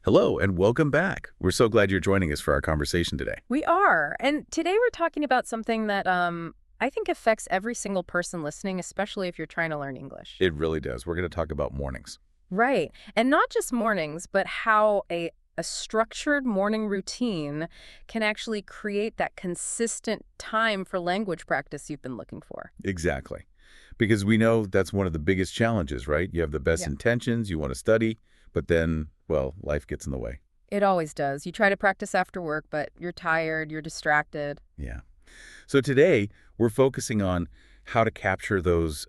Hello and welcome back. We're so glad you're joining us for our conversation today. We are. And today we're talking about something that I think affects every single person listening, especially if you're trying to learn English. It really does. We're going to talk about mornings. Right. And not just mornings, but how a structured morning routine can actually create that consistent time for language practice you've been looking for. Exactly. Because we know that's one of the biggest challenges, right? You have the best Yeah. intentions, you want to study, but then, well, life gets in the way. It always does. You try to practice after work, but you're tired, you're distracted. Yeah. So today we're focusing on how to capture those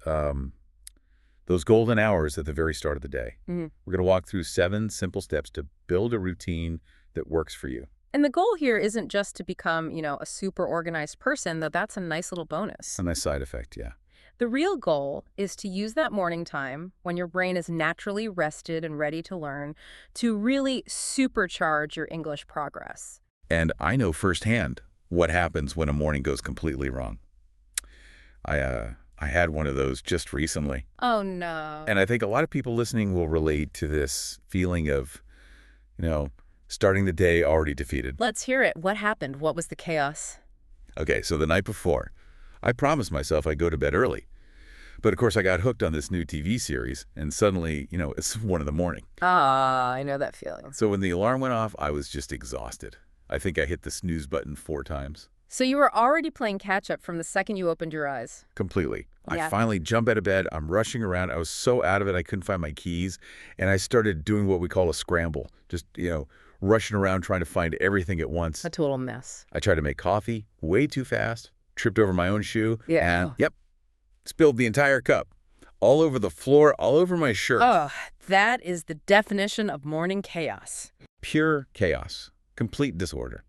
golden hours at the very start of the day. Mhm. We're going to walk through 7 simple steps to build a routine that works for you. And the goal here isn't just to become, a super organized person, though that's a nice little bonus. A nice side effect, yeah. The real goal is to use that morning time when your brain is naturally rested and ready to learn to really supercharge your English progress. And I know firsthand what happens when a morning goes completely wrong. I had one of those just recently. Oh, no. And I think a lot of people listening will relate to this feeling of, starting the day already defeated. Let's hear it. What happened? What was the chaos? Okay, so the night before, I promised myself I'd go to bed early. But of course, I got hooked on this new TV series, and suddenly, it's 1 in the morning. Ah, I know that feeling. So when the alarm went off, I was just exhausted. I think I hit the snooze button 4 times. So you were already playing catch-up from the second you opened your eyes. Completely. Yeah. I finally jump out of bed. I'm rushing around. I was so out of it, I couldn't find my keys. And I started doing what we call a scramble. Just, rushing around trying to find everything at once. A total mess. I tried to make coffee way too fast, tripped over my own shoe, Yeah. and, yep, spilled the entire cup. All over the floor, all over my shirt. Oh, that is the definition of morning chaos. Pure chaos. Complete disorder.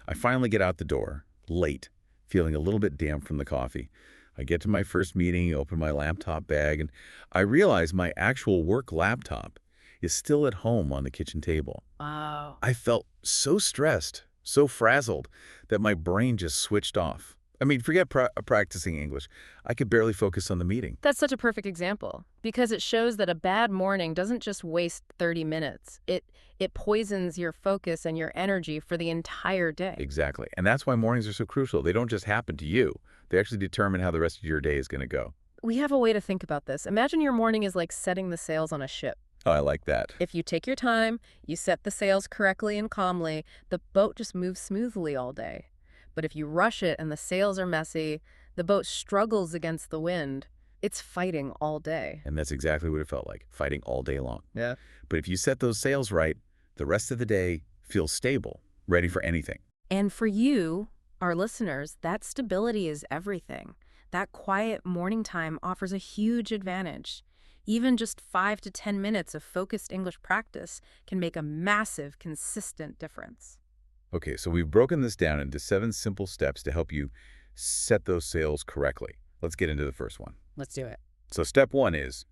I finally get out the door, late, feeling a little bit damp from the coffee. I get to my first meeting, open my laptop bag, and I realize my actual work laptop is still at home on the kitchen table. Wow. I felt so stressed, so frazzled, that my brain just switched off. I mean, forget practicing English. I could barely focus on the meeting. That's such a perfect example because it shows that a bad morning doesn't just waste 30 minutes. It poisons your focus and your energy for the entire day. Exactly. And that's why mornings are so crucial. They don't just happen to you. They actually determine how the rest of your day is going to go. We have a way to think about this. Imagine your morning is like setting the sails on a ship. Oh, I like that. If you take your time, you set the sails correctly and calmly, the boat just moves smoothly all day. But if you rush it and the sails are messy, the boat struggles against the wind. It's fighting all day. And that's exactly what it felt like, fighting all day long. Yeah. But if you set those sails right, the rest of the day feels stable, ready for anything. And for you, our listeners, that stability is everything. That quiet morning time offers a huge advantage. Even just 5 to 10 minutes of focused English practice can make a massive, consistent difference. Okay, so we've broken this down into 7 simple steps to help you set those sails correctly. Let's get into the first one. Let's do it. So step 1 is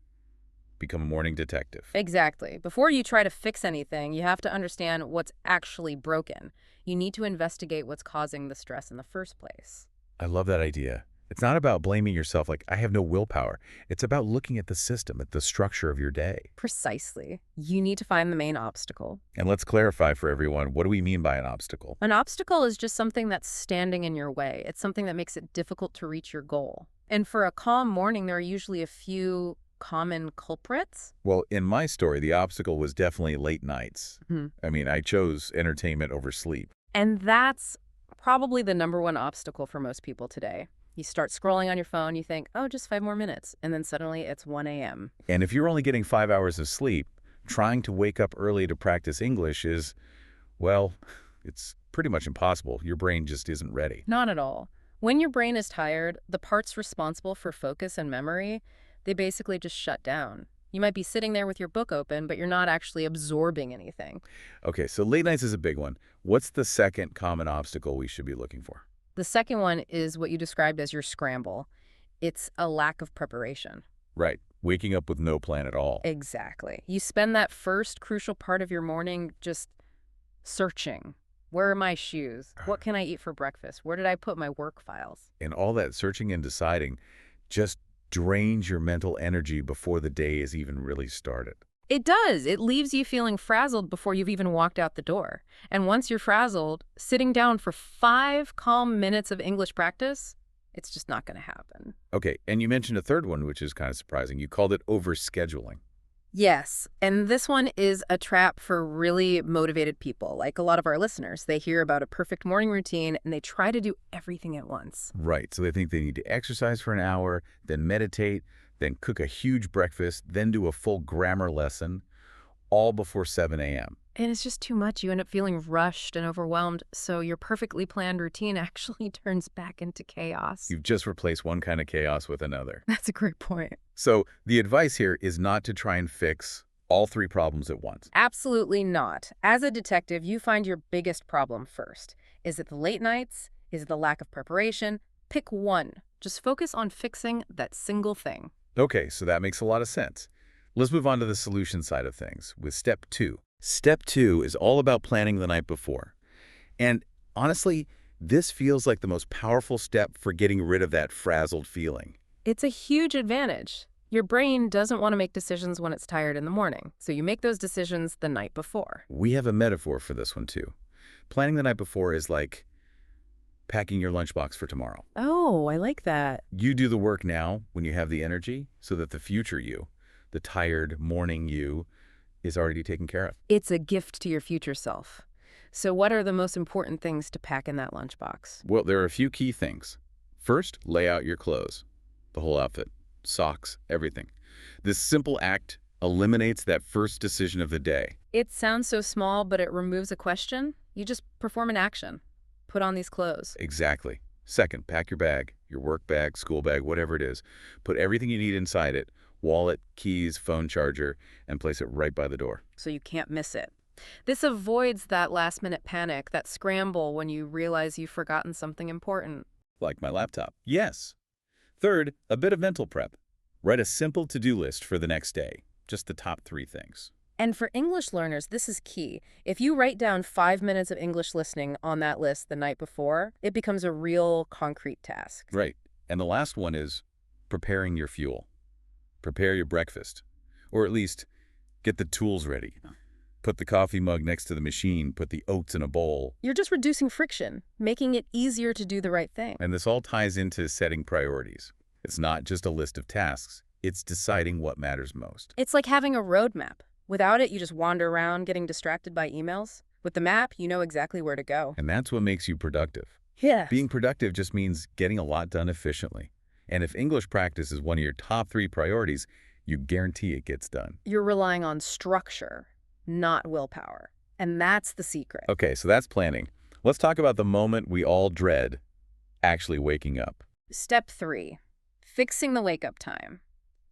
become a morning detective. Exactly. Before you try to fix anything, you have to understand what's actually broken. You need to investigate what's causing the stress in the first place. I love that idea. It's not about blaming yourself like, I have no willpower. It's about looking at the system, at the structure of your day. Precisely. You need to find the main obstacle. And let's clarify for everyone, what do we mean by an obstacle? An obstacle is just something that's standing in your way. It's something that makes it difficult to reach your goal. And for a calm morning, there are usually a few common culprits. Well, in my story, the obstacle was definitely late nights. I mean, I chose entertainment over sleep. And that's probably the #1 obstacle for most people today. You start scrolling on your phone, you think, oh, just 5 more minutes. And then suddenly it's 1 a.m. And if you're only getting 5 hours of sleep, trying to wake up early to practice English is, well, it's pretty much impossible. Your brain just isn't ready. Not at all. When your brain is tired, the parts responsible for focus and memory, they basically just shut down. You might be sitting there with your book open, but you're not actually absorbing anything. Okay, so late nights is a big one. What's the second common obstacle we should be looking for? The second one is what you described as your scramble. It's a lack of preparation. Right, waking up with no plan at all. Exactly. You spend that first crucial part of your morning just searching. Where are my shoes? What can I eat for breakfast? Where did I put my work files? And all that searching and deciding just drains your mental energy before the day is even really started. It does. It leaves you feeling frazzled before you've even walked out the door. And once you're frazzled, sitting down for 5 calm minutes of English practice, it's just not going to happen. Okay, and you mentioned a third one, which is kind of surprising. You called it overscheduling. Yes, and this one is a trap for really motivated people. Like a lot of our listeners, they hear about a perfect morning routine and they try to do everything at once. Right, so they think they need to exercise for an hour, then meditate, then cook a huge breakfast, then do a full grammar lesson, all before 7 a.m. And it's just too much. You end up feeling rushed and overwhelmed, so your perfectly planned routine actually turns back into chaos. You've just replaced one kind of chaos with another. That's a great point. So the advice here is not to try and fix all three problems at once. Absolutely not. As a detective, you find your biggest problem first. Is it the late nights? Is it the lack of preparation? Pick one. Just focus on fixing that single thing. Okay, so that makes a lot of sense. Let's move on to the solution side of things with step 2. Step 2 is all about planning the night before. And honestly, this feels like the most powerful step for getting rid of that frazzled feeling. It's a huge advantage. Your brain doesn't want to make decisions when it's tired in the morning, so you make those decisions the night before. We have a metaphor for this one too. Planning the night before is like packing your lunchbox for tomorrow. Oh, I like that. You do the work now when you have the energy so that the future you, the tired morning you, is already taken care of. It's a gift to your future self. So what are the most important things to pack in that lunchbox? Well, there are a few key things. First, lay out your clothes, the whole outfit, socks, everything. This simple act eliminates that first decision of the day. It sounds so small, but it removes a question. You just perform an action. Put on these clothes. Exactly. Second, pack your bag, your work bag, school bag, whatever it is. Put everything you need inside it, wallet, keys, phone charger, and place it right by the door. So you can't miss it. This avoids that last-minute panic, that scramble when you realize you've forgotten something important. Like my laptop. Yes. Third, a bit of mental prep. Write a simple to-do list for the next day. Just the top 3 things. And for English learners, this is key. If you write down 5 minutes of English listening on that list the night before, it becomes a real concrete task. Right. And the last one is preparing your fuel. Prepare your breakfast. Or at least get the tools ready. Put the coffee mug next to the machine. Put the oats in a bowl. You're just reducing friction, making it easier to do the right thing. And this all ties into setting priorities. It's not just a list of tasks. It's deciding what matters most. It's like having a roadmap. Without it, you just wander around getting distracted by emails. With the map, you know exactly where to go. And that's what makes you productive. Yes. Being productive just means getting a lot done efficiently. And if English practice is one of your top 3 priorities, you guarantee it gets done. You're relying on structure, not willpower. And that's the secret. Okay, so that's planning. Let's talk about the moment we all dread, actually waking up. Step 3, fixing the wake-up time.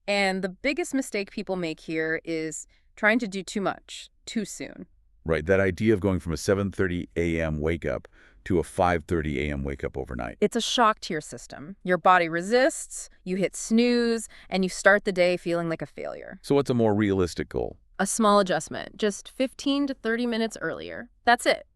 And the biggest mistake people make here is trying to do too much, too soon. Right, that idea of going from a 7:30 a.m. wake-up to a 5:30 a.m. wake-up overnight. It's a shock to your system. Your body resists, you hit snooze, and you start the day feeling like a failure. So what's a more realistic goal? A small adjustment, just 15 to 30 minutes earlier. That's it.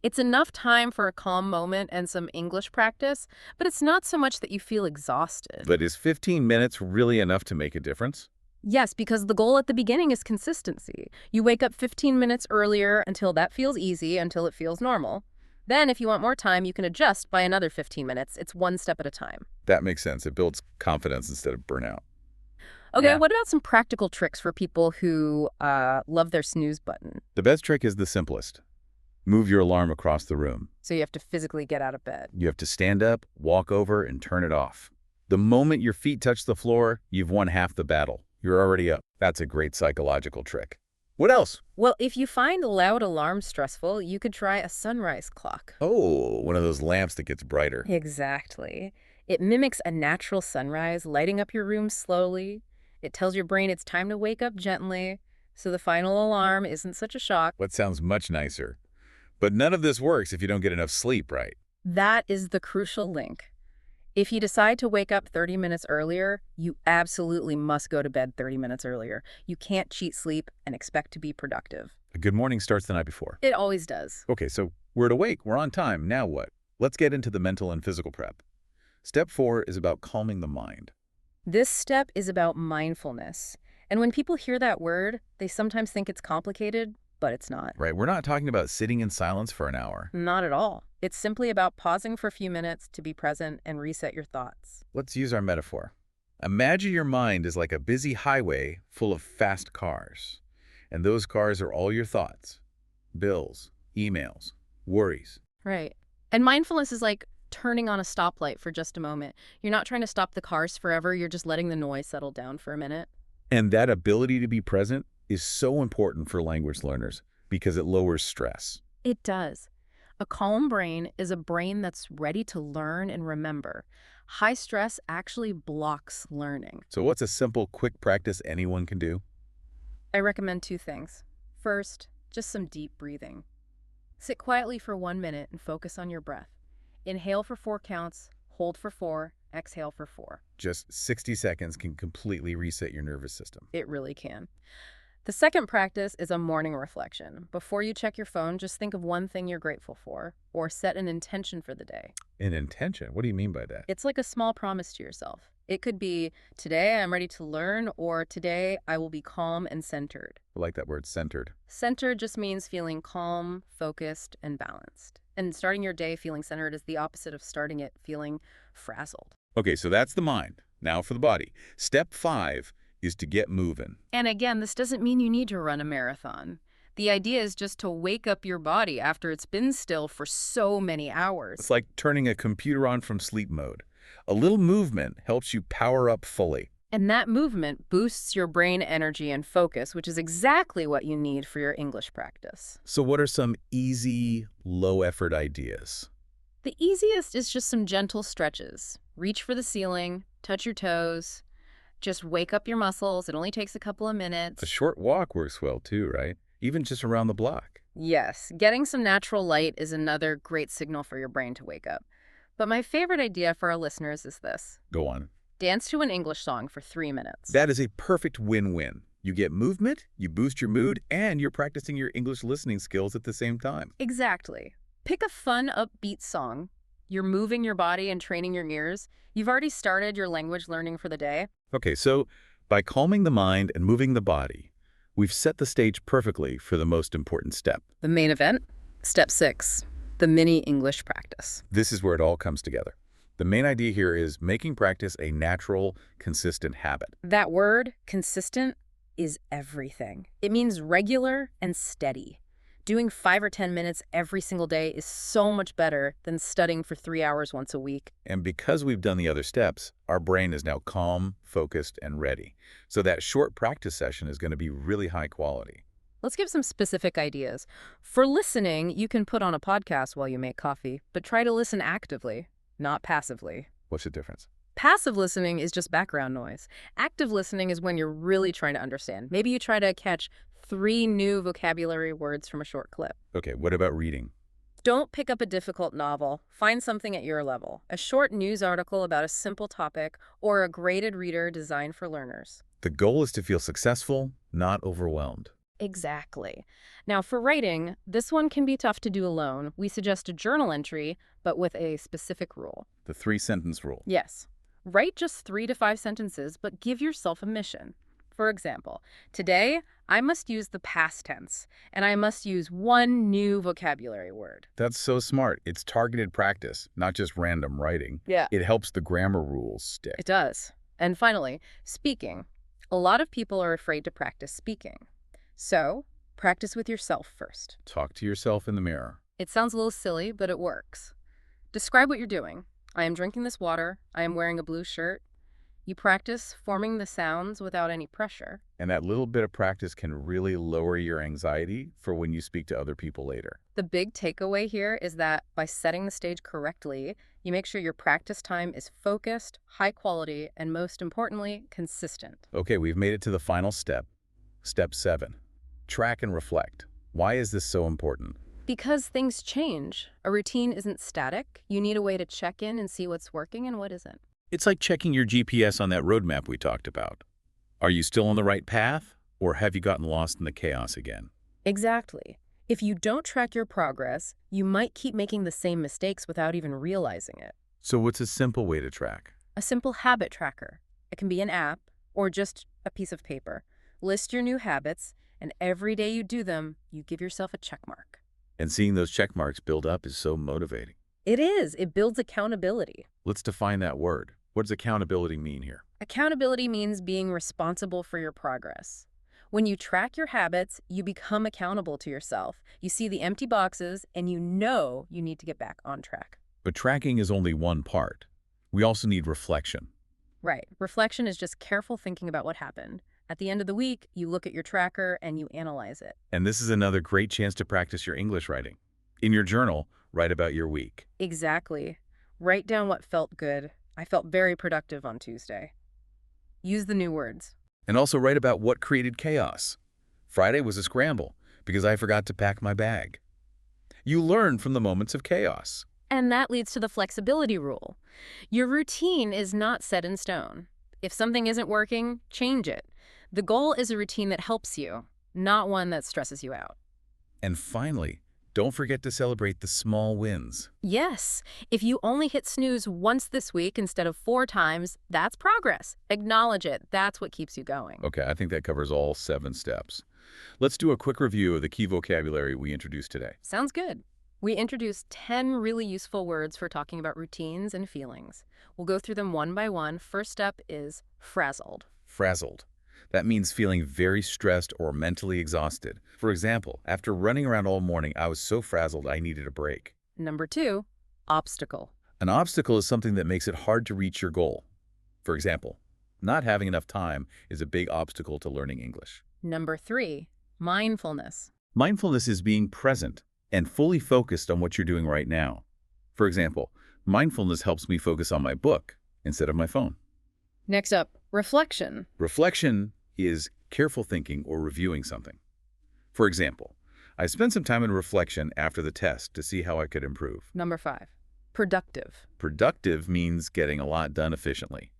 It's enough time for a calm moment and some English practice, but it's not so much that you feel exhausted. But is 15 minutes really enough to make a difference? Yes, because the goal at the beginning is consistency. You wake up 15 minutes earlier until that feels easy, until it feels normal. Then, if you want more time, you can adjust by another 15 minutes. It's one step at a time. That makes sense. It builds confidence instead of burnout. Okay, Yeah. what about some practical tricks for people who love their snooze button? The best trick is the simplest. Move your alarm across the room. So you have to physically get out of bed. You have to stand up, walk over, and turn it off. The moment your feet touch the floor, you've won half the battle. You're already up. That's a great psychological trick. What else? Well, if you find loud alarms stressful, you could try a sunrise clock. Oh, one of those lamps that gets brighter. Exactly. It mimics a natural sunrise, lighting up your room slowly. It tells your brain it's time to wake up gently, so the final alarm isn't such a shock. What sounds much nicer. But none of this works if you don't get enough sleep, right? That is the crucial link. If you decide to wake up 30 minutes earlier, you absolutely must go to bed 30 minutes earlier. You can't cheat sleep and expect to be productive. A good morning starts the night before. It always does. Okay, so we're awake, we're on time, now what? Let's get into the mental and physical prep. Step 4 is about calming the mind. This step is about mindfulness. And when people hear that word, they sometimes think it's complicated, but it's not. Right, we're not talking about sitting in silence for an hour. Not at all. It's simply about pausing for a few minutes to be present and reset your thoughts. Let's use our metaphor. Imagine your mind is like a busy highway full of fast cars. And those cars are all your thoughts, bills, emails, worries. Right. And mindfulness is like turning on a stoplight for just a moment. You're not trying to stop the cars forever, you're just letting the noise settle down for a minute. And that ability to be present is so important for language learners because it lowers stress. It does. A calm brain is a brain that's ready to learn and remember. High stress actually blocks learning. So what's a simple, quick practice anyone can do? I recommend two things. First, just some deep breathing. Sit quietly for 1 minute and focus on your breath. Inhale for 4 counts, hold for 4, exhale for 4. Just 60 seconds can completely reset your nervous system. It really can. The second practice is a morning reflection. Before you check your phone, just think of one thing you're grateful for, or set an intention for the day. An intention? What do you mean by that? It's like a small promise to yourself. It could be, today I'm ready to learn, or today I will be calm and centered. I like that word, centered. Centered just means feeling calm, focused, and balanced. And starting your day feeling centered is the opposite of starting it feeling frazzled. Okay, so that's the mind. Now for the body. Step 5 is to get moving. And again, this doesn't mean you need to run a marathon. The idea is just to wake up your body after it's been still for so many hours. It's like turning a computer on from sleep mode. A little movement helps you power up fully. And that movement boosts your brain energy and focus, which is exactly what you need for your English practice. So what are some easy, low-effort ideas? The easiest is just some gentle stretches. Reach for the ceiling, touch your toes, just wake up your muscles. It only takes a couple of minutes. A short walk works well too, right? Even just around the block. Yes, getting some natural light is another great signal for your brain to wake up. But my favorite idea for our listeners is this. Go on. Dance to an English song for 3 minutes. That is a perfect win-win. You get movement, you boost your mood, and you're practicing your English listening skills at the same time. Exactly. Pick a fun, upbeat song. You're moving your body and training your ears. You've already started your language learning for the day. Okay, so by calming the mind and moving the body, we've set the stage perfectly for the most important step. The main event, step 6, the mini English practice. This is where it all comes together. The main idea here is making practice a natural, consistent habit. That word, consistent, is everything. It means regular and steady. Doing 5 or 10 minutes every single day is so much better than studying for 3 hours once a week. And because we've done the other steps, our brain is now calm, focused, and ready. So that short practice session is going to be really high quality. Let's give some specific ideas. For listening, you can put on a podcast while you make coffee, but try to listen actively, not passively. What's the difference? Passive listening is just background noise. Active listening is when you're really trying to understand. Maybe you try to catch 3 new vocabulary words from a short clip. Okay, what about reading? Don't pick up a difficult novel. Find something at your level. A short news article about a simple topic or a graded reader designed for learners. The goal is to feel successful, not overwhelmed. Exactly. Now, for writing, this one can be tough to do alone. We suggest a journal entry, but with a specific rule. The 3-sentence rule. Yes. Write just 3 to 5 sentences, but give yourself a mission. For example, today, I must use the past tense, and I must use 1 new vocabulary word. That's so smart. It's targeted practice, not just random writing. Yeah. It helps the grammar rules stick. It does. And finally, speaking. A lot of people are afraid to practice speaking. So, practice with yourself first. Talk to yourself in the mirror. It sounds a little silly, but it works. Describe what you're doing. I am drinking this water. I am wearing a blue shirt. You practice forming the sounds without any pressure. And that little bit of practice can really lower your anxiety for when you speak to other people later. The big takeaway here is that by setting the stage correctly, you make sure your practice time is focused, high quality, and most importantly, consistent. Okay, we've made it to the final step. Step 7. Track and reflect. Why is this so important? Because things change. A routine isn't static. You need a way to check in and see what's working and what isn't. It's like checking your GPS on that roadmap we talked about. Are you still on the right path, or have you gotten lost in the chaos again? Exactly. If you don't track your progress, you might keep making the same mistakes without even realizing it. So what's a simple way to track? A simple habit tracker. It can be an app or just a piece of paper. List your new habits, and every day you do them, you give yourself a check mark. And seeing those check marks build up is so motivating. It is. It builds accountability. Let's define that word. What does accountability mean here? Accountability means being responsible for your progress. When you track your habits, you become accountable to yourself. You see the empty boxes, and you know you need to get back on track. But tracking is only one part. We also need reflection. Right. Reflection is just careful thinking about what happened. At the end of the week, you look at your tracker and you analyze it. And this is another great chance to practice your English writing. In your journal, write about your week. Exactly. Write down what felt good. I felt very productive on Tuesday. Use the new words. And also write about what created chaos. Friday was a scramble because I forgot to pack my bag. You learn from the moments of chaos. And that leads to the flexibility rule. Your routine is not set in stone. If something isn't working, change it. The goal is a routine that helps you, not one that stresses you out. And finally, don't forget to celebrate the small wins. Yes, if you only hit snooze once this week instead of 4 times, that's progress. Acknowledge it. That's what keeps you going. Okay, I think that covers all 7 steps. Let's do a quick review of the key vocabulary we introduced today. Sounds good. We introduced 10 really useful words for talking about routines and feelings. We'll go through them one by one. First step is frazzled. Frazzled. That means feeling very stressed or mentally exhausted. For example, after running around all morning, I was so frazzled I needed a break. Number 2, obstacle. An obstacle is something that makes it hard to reach your goal. For example, not having enough time is a big obstacle to learning English. Number 3, mindfulness. Mindfulness is being present and fully focused on what you're doing right now. For example, mindfulness helps me focus on my book instead of my phone. Next up, reflection. Reflection is careful thinking or reviewing something. For example, I spent some time in reflection after the test to see how I could improve. Number 5, productive. Productive means getting a lot done efficiently.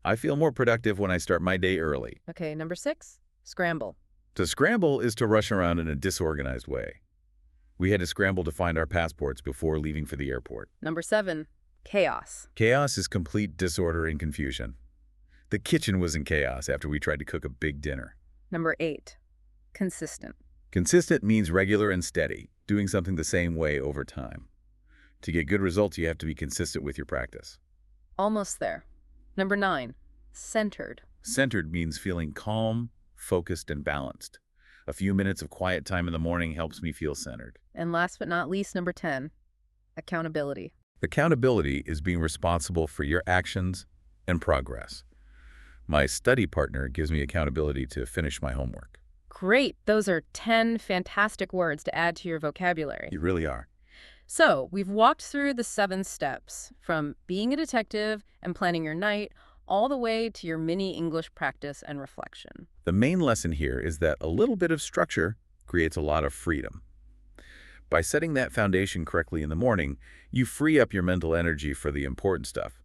I feel more productive when I start my day early. Okay, number 6, scramble. To scramble is to rush around in a disorganized way. We had to scramble to find our passports before leaving for the airport. Number 7, chaos. Chaos is complete disorder and confusion. The kitchen was in chaos after we tried to cook a big dinner. Number 8, consistent. Consistent means regular and steady, doing something the same way over time. To get good results, you have to be consistent with your practice. Almost there. Number 9, centered. Centered means feeling calm, focused, and balanced. A few minutes of quiet time in the morning helps me feel centered. And last but not least, number 10, accountability. Accountability is being responsible for your actions and progress. My study partner gives me accountability to finish my homework. Great. Those are 10 fantastic words to add to your vocabulary. You really are. So we've walked through the 7 steps, from being a detective and planning your night, all the way to your mini English practice and reflection. The main lesson here is that a little bit of structure creates a lot of freedom. By setting that foundation correctly in the morning, you free up your mental energy for the important stuff,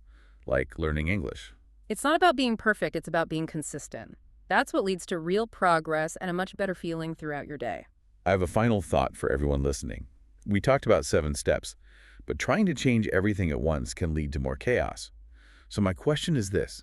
like learning English. It's not about being perfect, it's about being consistent. That's what leads to real progress and a much better feeling throughout your day. I have a final thought for everyone listening. We talked about 7 steps, but trying to change everything at once can lead to more chaos. So my question is this: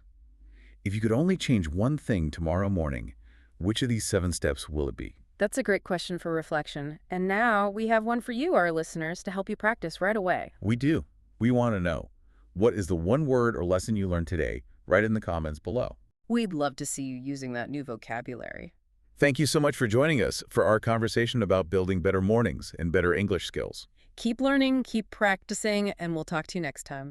if you could only change one thing tomorrow morning, which of these 7 steps will it be? That's a great question for reflection. And now we have one for you, our listeners, to help you practice right away. We do. We want to know, what is the one word or lesson you learned today? Write it in the comments below. We'd love to see you using that new vocabulary. Thank you so much for joining us for our conversation about building better mornings and better English skills. Keep learning, keep practicing, and we'll talk to you next time.